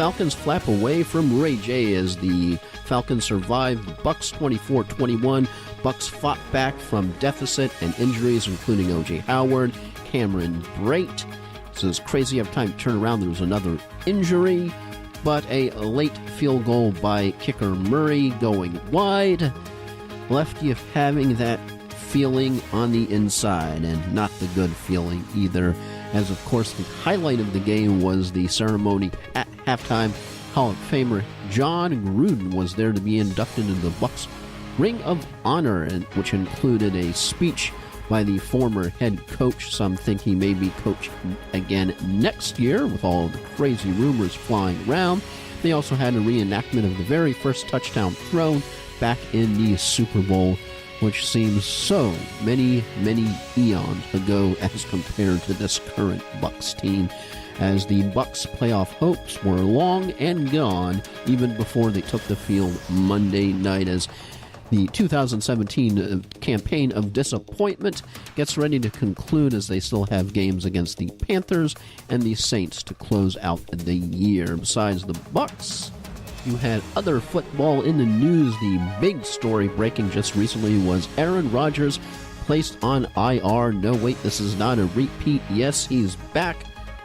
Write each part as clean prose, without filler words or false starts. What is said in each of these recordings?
Falcons flap away from Ray J as the Falcons survived the Bucs 24-21. Bucs fought back from deficit and injuries, including O.J. Howard, Cameron Brate. So it's crazy every time you turn around there was another injury. But a late field goal by kicker Murray going wide left you having that feeling on the inside, and not the good feeling either, as of course the highlight of the game was the ceremony at halftime. Hall of Famer John Gruden was there to be inducted into the Bucs Ring of Honor, which included a speech by the former head coach. Some think he may be coach again next year, with all the crazy rumors flying around. They also had a reenactment of the very first touchdown thrown back in the Super Bowl, which seems so many, many eons ago as compared to this current Bucs team, as the Bucs' playoff hopes were long and gone even before they took the field Monday night, as the 2017 campaign of disappointment gets ready to conclude, as they still have games against the Panthers and the Saints to close out the year. Besides the Bucs, you had other football in the news. The big story breaking just recently was Arron Rodgers placed on IR. No, wait, this is not a repeat. Yes, he's back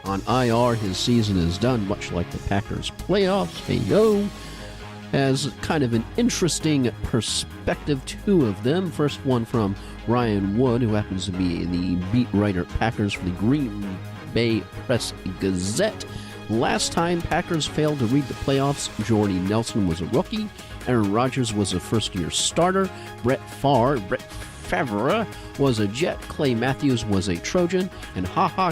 on IR. His season is done, much like the Packers playoffs. Hey, yo. As kind of an interesting perspective, two of them. First one from Ryan Wood, who happens to be the beat writer at Packers for the Green Bay Press-Gazette. Last time Packers failed to read the playoffs, Jordy Nelson was a rookie, Arron Rodgers was a first-year starter, Brett Favre was a Jet, Clay Matthews was a Trojan, and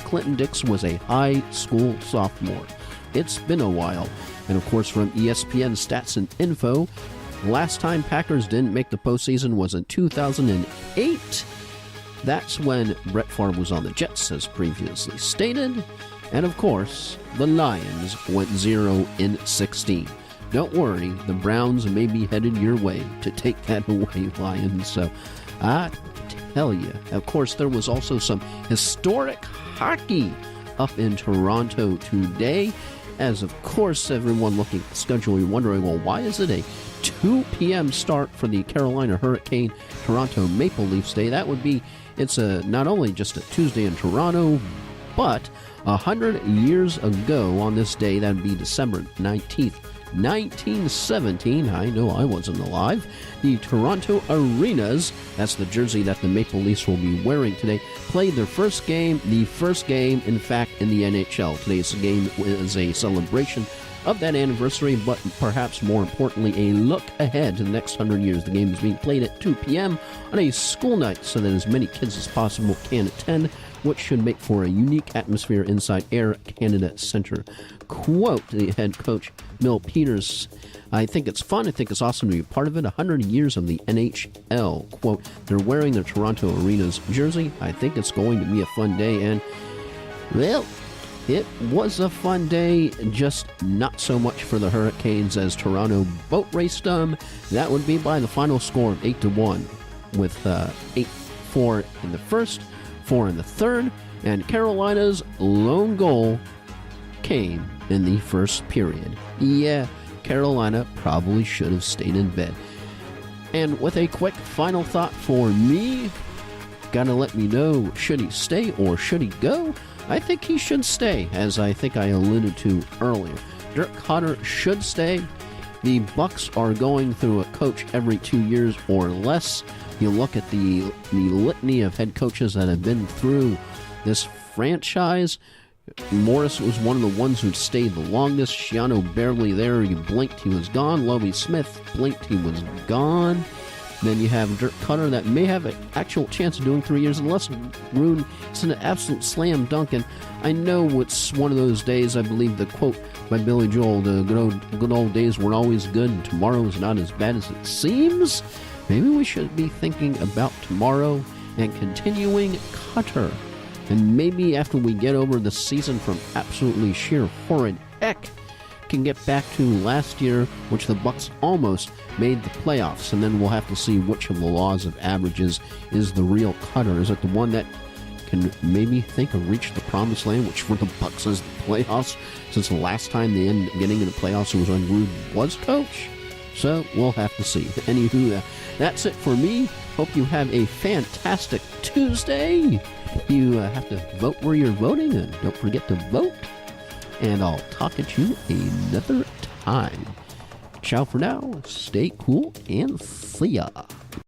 Clinton Dix was a high school sophomore. It's been a while. And of course, from ESPN Stats and Info, last time Packers didn't make the postseason was in 2008. That's when Brett Favre was on the Jets, as previously stated. And of course, the Lions went 0-16. Don't worry, the Browns may be headed your way to take that away, Lions. So, I tell you. Of course, there was also some historic hockey up in Toronto today, as of course everyone looking at the schedule, you're wondering, well, why is it a 2 p.m. start for the Carolina Hurricane Toronto Maple Leafs Day? That would be, it's not only just a Tuesday in Toronto, but 100 years ago on this day, that would be December 19th, 1917, I know I wasn't alive, the Toronto Arenas, that's the jersey that the Maple Leafs will be wearing today, played their first game, the first game, in fact, in the NHL. Today's game is a celebration of that anniversary, but perhaps more importantly, a look ahead to the next 100 years. The game is being played at 2 p.m. on a school night so that as many kids as possible can attend, which should make for a unique atmosphere inside Air Canada Centre. Quote, the head coach, Bill Peters, I think it's fun. I think it's awesome to be a part of it. 100 years of the NHL. Quote, they're wearing their Toronto Arenas jersey. I think it's going to be a fun day. And, well, it was a fun day, just not so much for the Hurricanes, as Toronto boat raced them. That would be by the final score of 8-1, with 8-4 in the first, 4 in the third, and Carolina's lone goal came in the first period. Yeah, Carolina probably should have stayed in bed. And with a quick final thought for me, gotta let me know, should he stay or should he go? I think he should stay, as I think I alluded to earlier. Dirk Koetter should stay. The Bucs are going through a coach every 2 years or less. You look at the litany of head coaches that have been through this franchise. Morris was one of the ones who stayed the longest. Schiano barely there. You blinked, he was gone. Lovie Smith blinked, he was gone. Then you have Dirk Koetter that may have an actual chance of doing 3 years, unless Gruden is an absolute slam dunk. And I know it's one of those days, I believe the quote by Billy Joel, the good old days weren't always good and tomorrow is not as bad as it seems. Maybe we should be thinking about tomorrow and continuing Koetter. And maybe after we get over the season from absolutely sheer horrid heck, can get back to last year, which the Bucs almost made the playoffs. And then we'll have to see which of the laws of averages is the real Koetter. Is it the one that can maybe think of reach the promised land, which for the Bucs is the playoffs, since the last time they ended up getting in the playoffs was when Gruden was coach. So we'll have to see. Anywho, that's it for me. Hope you have a fantastic Tuesday. You have to vote where you're voting, and don't forget to vote. And I'll talk at you another time. Ciao for now. Stay cool and see ya.